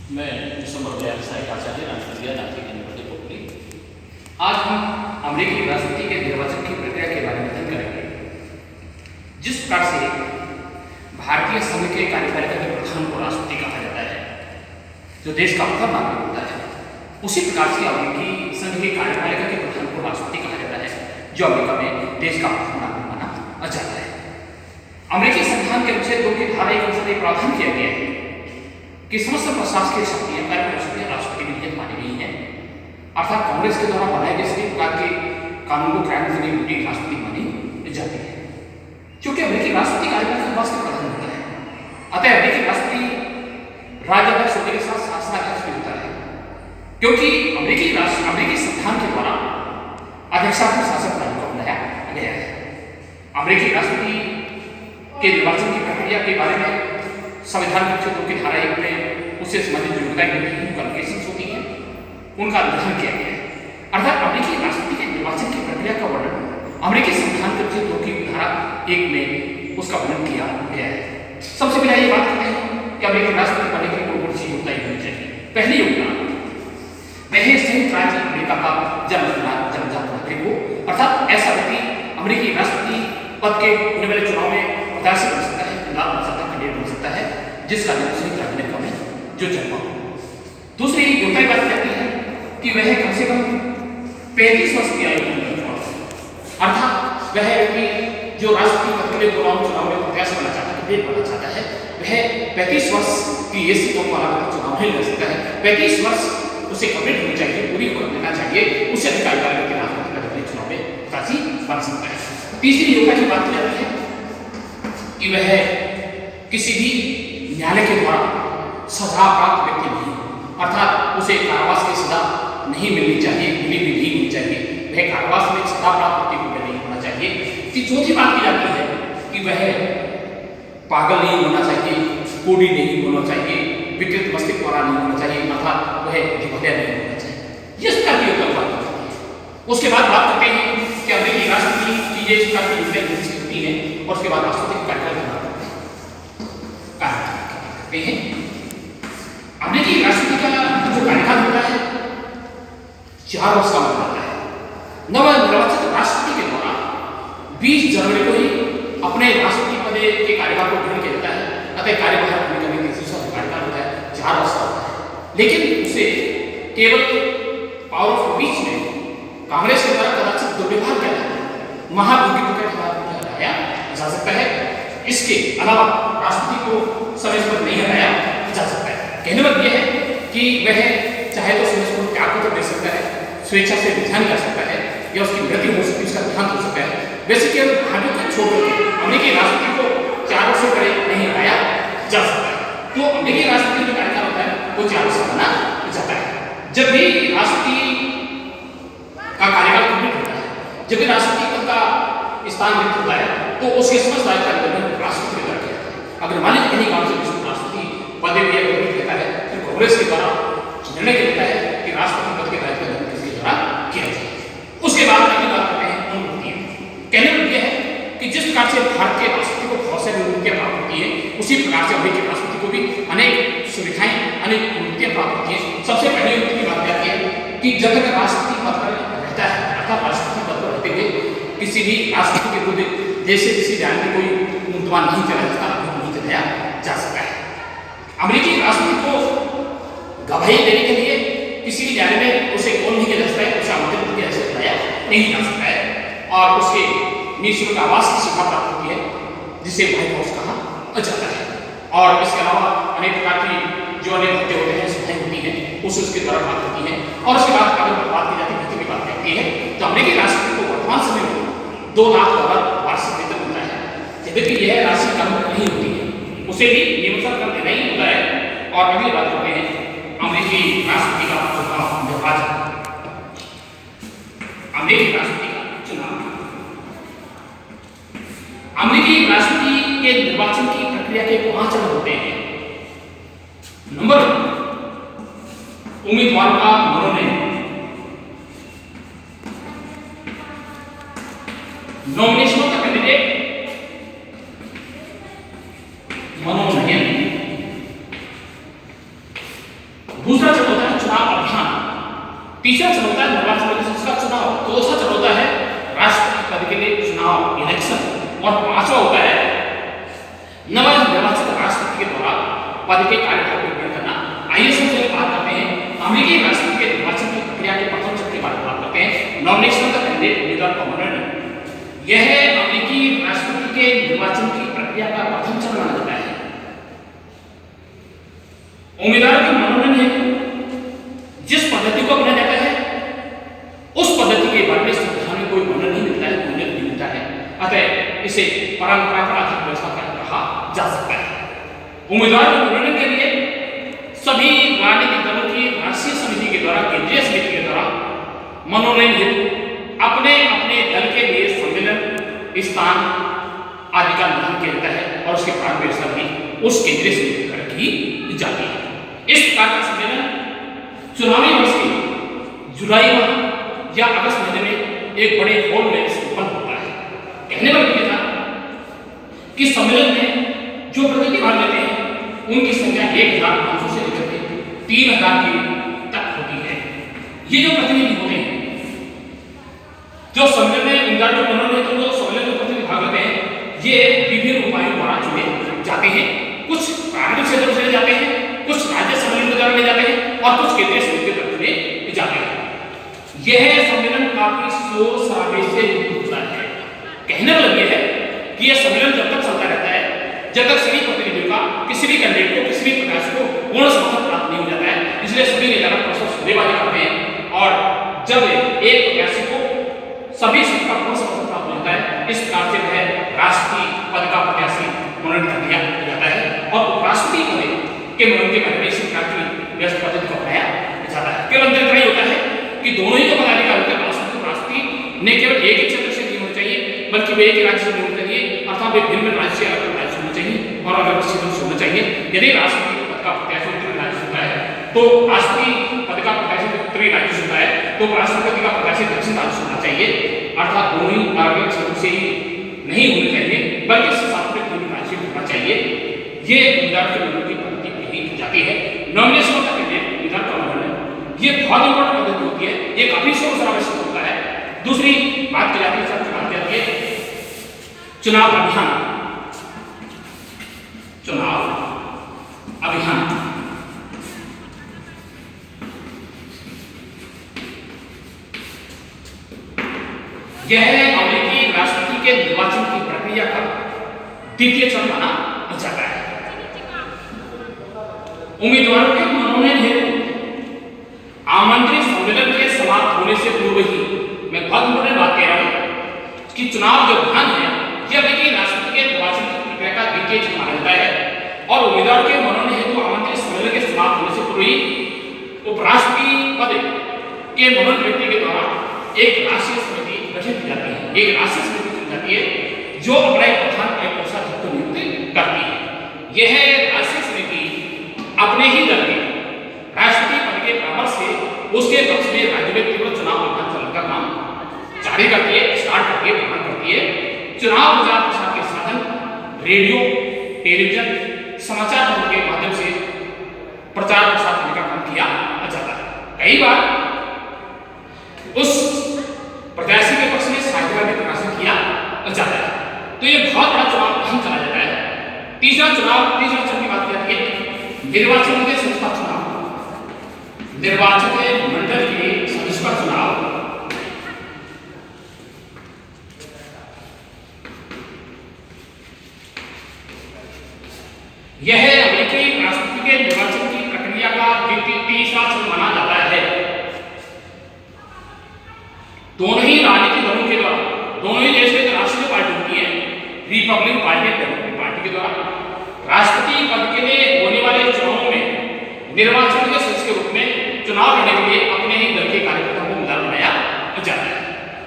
मैं विश्वविद्यालय सहायक आचार्य राष्ट्रीय नागरिक यूनिवर्सिटी पुणे। आज हम अमेरिकी राष्ट्रपति के निर्वाचन की प्रक्रिया के बारे में अध्ययन करेंगे। जिस प्रकार से भारतीय संघ के कार्यपालिका के प्रधान को राष्ट्रपति कहा जाता है, जो देश का प्रथम नागरिक होता है, उसी प्रकार से अमेरिकी संघ के कार्यपालिका के प्रधान को राष्ट्रपति कहा जाता है, जो अमेरिका में देश का प्रथम नागरिक माना जाता है। अमेरिकी संविधान के अनुच्छेद 2 की धारा 1 अनुसार प्रावधान किया गया है कि समस्त प्रशासकीय शक्तियां कार्यपालिका राष्ट्रपति की नियत मानी गई है, अर्थात कांग्रेस के द्वारा बनाए गए सभी प्रकार के कानून को कायम करने की ड्यूटी राष्ट्रपति मानी जाती है। क्योंकि अमेरिकी राष्ट्रपति कार्यपालिका का वास्तविक प्रधान होता है, अतः अमेरिकी राष्ट्रपति राज्याध्यक्ष होने के साथ शासनाध्यक्ष भी होता है, क्योंकि अमेरिकी संविधान के द्वारा अध्यक्षात्मक शासन प्रणाली को अपनाया गया है। अमेरिकी राष्ट्रपति के निर्वाचन की प्रक्रिया के बारे में संविधान के अनुच्छेद 2 की धारा 1 में उससे संबंधित जो क्वालिफिकेशंस होती हैं, उनका निर्धारण किया गया है। अर्थात अमेरिकी राष्ट्रपति के निर्वाचन की प्रक्रिया का वर्णन अमेरिकी संविधान के अनुच्छेद 2 की धारा 1 में उसका वर्णन किया गया है। सबसे पहले ये बात करते हैं कि अमेरिकी राष्ट्रपति बनने के लिए कौन सी योग्यता होनी चाहिए। पहली योग्यता, वह संयुक्त राज्य अमेरिका का जन्मजात नागरिक हो, अर्थात ऐसा व्यक्ति अमेरिकी राष्ट्रपति पद के होने वाले चुनाव में प्रत्याशी बन सकता है, चुनाव बन सकता है, कैंडिडेट बन सकता है, जिसका जन्म संयुक्त राज्य अमेरिका में जो जन्मा हो। दूसरी योग्यता की बात कहती है कि वह कम से कम 35 वर्ष की आयु होनी चाहिए, अर्थात वह व्यक्ति जो राष्ट्रपति पद के लिए चुनाव में प्रत्याशी बनना चाहता है, कैंडिडेट बनना चाहता है, वह 35 वर्ष की एज से कम वाला व्यक्ति चुनाव नहीं लड़ सकता है। 35 वर्ष उसे कंप्लीट होनी चाहिए, पूरी कर लेना चाहिए, उससे अधिक आयु वाला व्यक्ति राष्ट्रपति पद के लिए चुनाव में प्रत्याशी बन सकता है। तीसरी योग्यता की बात की जाती है कि वह किसी भी न्यायालय के द्वारा सजा प्राप्त व्यक्ति नहीं, अर्थात उसे कारावास की सजा नहीं मिलनी चाहिए, मिली भी नहीं मिलनी चाहिए, वह कारावास में सजा प्राप्त व्यक्ति को नहीं होना चाहिए। चौथी बात की जाती है कि वह पागल नहीं होना चाहिए, कोड़ी नहीं होना चाहिए, विकृत मस्तिष्क वाला नहीं होना चाहिए, अर्थात वह दिवालिया नहीं होना चाहिए। ये इसका भी बात करती है। उसके बाद बात करते हैं कि अमेरिकी राष्ट्रपति की ये इसका होती है, और उसके बाद राष्ट्रपति का कार्यकाल करते हैं। अमेरिकी राष्ट्रपति का जो कार्यकाल होता है 4 वर्ष का होता है। नवनिर्वाचित राष्ट्रपति के द्वारा 20 जनवरी को ही अपने राष्ट्रपति पद के कार्यकाल को ग्रहण किया जाता है, अतः कार्यभार ग्रहण करने के दूसरा कार्यकाल होता है 4 वर्ष का होता है। लेकिन उसे केवल पावर ऑफ वीच में कांग्रेस के द्वारा कदाचित दुर्व्यवहार किया जाता है, महाभियोग के खिलाफ हटाया जा सकता है। इसके अलावा राष्ट्रपति को समय पर नहीं हटाया जा सकता है। कहने का यह है कि वह चाहे तो समय पर त्याग पत्र दे सकता है, स्वेच्छा से रिजाइन कर सकता है, या उसकी मृत्यु हो सकती है, उसका देहांत हो सकता है। वैसे केवल भाजपा को छोड़कर अमेरिकी राष्ट्रपति को 4 वर्ष से पहले नहीं हटाया जा सकता है। तो अमेरिकी राष्ट्रपति जो कार्यकाल होता है वो 4 वर्ष का माना जाता है। जब भी राष्ट्रपति का कार्यकाल कंप्लीट होता है, जब भी राष्ट्रपति पद का स्थान रिक्त होता है, तो उसके समस्त कार्यकाल में राष्ट्रपति द्वारा किया जाता है। अगर मान लीजिए कहीं काम से राष्ट्रपति पद भी लेता है, तो कांग्रेस के द्वारा निर्णय लेता है कि राष्ट्रपति पद के दायित्व किसके द्वारा किया जाए। उसके बाद अगली बात करते हैं अनुमतियां। कहने का यह है कि जिस प्रकार से भारत के राष्ट्रपति को बहुत सारी अनुमतियां प्राप्त होती है, उसी प्रकार से अमेरिकी राष्ट्रपति को भी अनेक सुविधाएं, अनेक अनुमतियां प्राप्त होती है। सबसे पहली अनुमति की बात आती है कि जब तक राष्ट्रपति पद पर रहता है, अर्थात राष्ट्रपति पद पर रहते हुए किसी भी राष्ट्रपति के विरुद्ध जैसे किसी जान में कोई मुकदमा नहीं चलाया जा सकता है। अमेरिकी राष्ट्रपति को गवाही देने के लिए किसी भी न्यायालय में उसे कॉल नहीं किया जा सकता है, उसे आमंत्रित किया नहीं जा सकता है, और उसके निःशुल्क आवास की सुविधा प्राप्त होती है, जिसे व्हाइट हाउस कहा जाता है। और इसके अलावा अनेक प्रकार की जो अनेक भत्ते होते हैं, सुविधाएं होती हैं, उसे उसके द्वारा प्राप्त होती है। और उसके बाद अगर बात की जाती है भत्ते की बात करती है, तो अमेरिकी राष्ट्रपति को वर्तमान समय में $2 लाख वार्षिक वेतन मिलता है, जबकि यह राशि कम नहीं होती है, उसे भी नियमित कर देना ही होता है। और अगली बात करते हैं अमेरिकी राष्ट्रपति का निर्वाचन, अमेरिकी राष्ट्रपति का चुनाव। अमेरिकी राष्ट्रपति के निर्वाचन की प्रक्रिया के 5 चरण होते हैं। नंबर 1, उम्मीदवार का मनोनयन, नॉमिनेशन ऑफ द कैंडिडेट, मनोनयन, दूसरा चरण होता है चुनाव अभियान, तीसरा चरण होता है निर्वाचन का चुनाव, चौथा चरण होता है राष्ट्रपति पद के लिए चुनाव इलेक्शन, और पांचवा होता है नवनिर्वाचित राष्ट्रपति के द्वारा पद के कार्यभार को ग्रहण करना। आइए सबसे बात करते हैं अमेरिकी राष्ट्रपति के निर्वाचन की प्रक्रिया के प्रथम चरण के बारे में बात करते हैं। नॉमिनेशन का कैंडिडेट उम्मीदवार का मनोनयन। यह अमेरिकी राष्ट्रपति के निर्वाचन की प्रक्रिया का प्रथम चरण माना जाता है। उम्मीदवार के मनोनयन हेतु जिस पद्धति को अपनाया जाता है उस पद्धति के बारे में संविधान में कोई वर्णन नहीं मिलता है, उल्लेख नहीं मिलता है, अतः इसे परंपरा पर आधारित व्यवस्था कहा जा सकता है। उम्मीदवार के मनोनयन के लिए सभी राजनीतिक दलों की राष्ट्रीय समिति के द्वारा, केंद्रीय समिति के द्वारा मनोनयन हेतु अपने अपने दल के लिए सम्मेलन, स्थान आदि का निर्धारण किया जाता है और उसके बाद व्यवस्था भी उस केंद्रीय समिति द्वारा की जाती है। इस प्रकार का सम्मेलन चुनावी वर्ष के जुलाई माह या अगस्त महीने में एक बड़े हॉल में संपन्न होता है। कहने का मतलब था कि सम्मेलन में जो प्रतिनिधि भाग लेते हैं उनकी संख्या 1500 से लेकर 3000 की तक होती है। ये जो प्रतिनिधि होते हैं जो सम्मेलन में उम्मीदवार के मनोनयन हेतु जो सम्मेलन में प्रतिनिधि भाग लेते हैं, ये विभिन्न उपायों द्वारा चुने जाते हैं। कुछ प्राथमिक क्षेत्रों से जाते हैं, कुछ राज्य सम्मेलन के द्वारा ले जाते हैं और कुछ केंद्रीय समिति के द्वारा ले जाते हैं। यह सम्मेलन काफी शोर शराबे से युक्त होता है। कहने का मतलब यह है कि यह सम्मेलन जब तक चलता रहता है जब तक सभी प्रतिनिधियों का किसी भी कैंडिडेट को, किसी भी प्रत्याशी को पूर्ण समर्थन प्राप्त नहीं हो जाता है। इसलिए सभी नेता परस्पर सौदेबाजी करते हैं और जब एक प्रत्याशी को सभी सीट का पूर्ण समर्थन प्राप्त हो जाता है, इस प्रकार से वह राष्ट्रपति पद का प्रत्याशी मनोनीत कर दिया जाता है और उपराष्ट्रपति पद के मनोनयन के बारे में इस प्रकार की व्यवस्था पद्धति को अपनाया जाता है। केवल अंतर इतना ही होता है कि दोनों ही जो पदाधिकारी होते हैं, राष्ट्रपति ने केवल एक ही क्षेत्र से नहीं होना चाहिए बल्कि वे एक ही राज्य से नहीं होना चाहिए, अर्थात वे भिन्न राज्य से अलग राज्य से होना चाहिए और अलग क्षेत्रों से होना चाहिए। यदि राष्ट्रपति पद का प्रत्याशी उत्तरी राज्य से होता है तो राष्ट्रपति पद का प्रत्याशी उत्तरी राज्य से होता है तो राष्ट्रपति का प्रत्याशी दक्षिण राज्य से होना चाहिए, अर्थात दोनों ही अलग क्षेत्रों से ही नहीं होने चाहिए बल्कि साथ में दोनों राज्य होना चाहिए। ये उम्मीदवार के मनोनयन की पद्धति की जाती है। नॉमिनेशन का कैंडिडेट उम्मीदवार का मनोनयन ये बहुत इंपॉर्टेंट पद्धति होती है, ये काफी शोर शराबे से होता है। दूसरी बात की जाती है, बात की जाती है चुनाव अभियान। चुनाव अभियान यह अमेरिकी राष्ट्रपति के निर्वाचन की प्रक्रिया का द्वितीय चरण माना जाता है। उम्मीदवारों के मनोनयन हेतु आमंत्रित सम्मेलन के समाप्त होने से पूर्व ही, मैं बहुत इंपॉर्टेंट बात कह रहा हूं कि चुनाव जो अभियान है यह अमेरिकी राष्ट्रपति के निर्वाचन की प्रक्रिया का द्वितीय चरण माना जाता है और उम्मीदवार के मनोनयन हेतु आमंत्रित सम्मेलन के समाप्त होने से पूर्व ही उपराष्ट्रपति पद के मनोनयन व्यक्ति के द्वारा एक राष्ट्रीय समिति गठित की जाती है। एक राष्ट्रीय समिति चुनी जाती है जो अपना एक प्रधान एक कोषाध्यक्ष को नियुक्त करती है। यह राष्ट्रीय समिति अपने ही दल के राष्ट्रपति पद के परामर्श से उसके पक्ष में राज्य में तीव्र चुनाव अभियान चलाने का काम जारी करती है, स्टार्ट करती है, प्रारंभ करती है। चुनाव प्रचार प्रसार के साधन रेडियो, टेलीविजन, समाचार पत्र के माध्यम से प्रचार प्रसार करने का काम किया जाता है। कई बार उस प्रत्याशी के पक्ष में साहित्य में प्रकाशन किया जाता है। तो ये बहुत बड़ा चुनाव अभियान चला जाता है। तीसरा चरण की बात करते हैं निर्वाचन के सदस्य का चुनाव। निर्वाचन मंडल के सदस्य का चुनाव यह अमेरिकी राष्ट्रपति के निर्वाचन की प्रक्रिया का तीसरा चरण माना जाता है। दोनों ही राजनीतिक दलों के द्वारा, दोनों ही देश में राष्ट्रीय पार्टी होती है, रिपब्लिकन पार्टी और डेमोक्रेटिक पार्टी के द्वारा राष्ट्रपति पद के लिए होने वाले चुनावों में निर्वाचन के सदस्य के रूप में चुनाव लड़ने के लिए अपने ही दल के कार्यकर्ताओं को उम्मीदवार बनाया जाता है।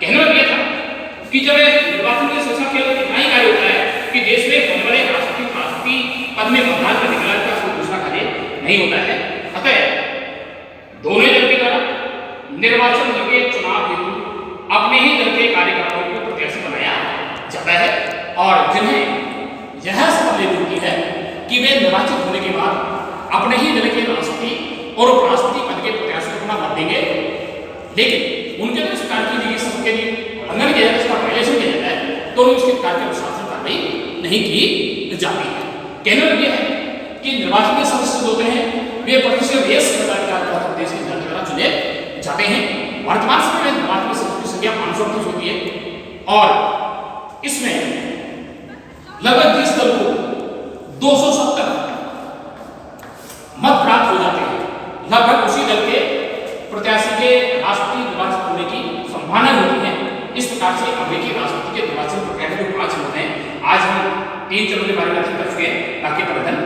कहने का यह था कि जब निर्वाचन के सदस्य केवल इतना ही कार्य होता है कि देश में होने वाले राष्ट्रपति पद में मतदान करने के लिए कोई दूसरा कार्य नहीं होता है। अतः दोनों ही दल के द्वारा निर्वाचन के चुनाव हेतु अपने ही दल के कार्यकर्ताओं को प्रत्याशी बनाया जाता है और जिन्हें यह शपथ लेनी होती है कि वे निर्वाचित होने के बाद अपने ही दल के राष्ट्रपति और उपराष्ट्रपति पद के प्रत्याशी को अपना वोट देंगे, लेकिन उनके द्वारा स्वीकार की गई सबके लिए उल्लंघन किया जाता है, उसका वायलेशन किया जाता है, तो उन्हें उसके प्रकार की अनुशासन कार्रवाई नहीं की जाती है। कहने का यह है कि निर्वाचन के सदस्य होते हैं वे प्रतिशत देश के जनता द्वारा चुने जाते हैं। वर्तमान समय में निर्वाचन के सदस्यों की संख्या 538 होती है और इसमें लगभग जिस दल को 270 मत प्राप्त हो जाते हैं, लगभग उसी दल के प्रत्याशी के राष्ट्रपति निर्वाचित होने की संभावना होती है। इस प्रकार से अमेरिकी राष्ट्रपति के निर्वाचन प्रक्रिया के 5 चरण हैं। आज हम 3 चरणों के बारे में कर चुके हैं ताकि प्रबंधन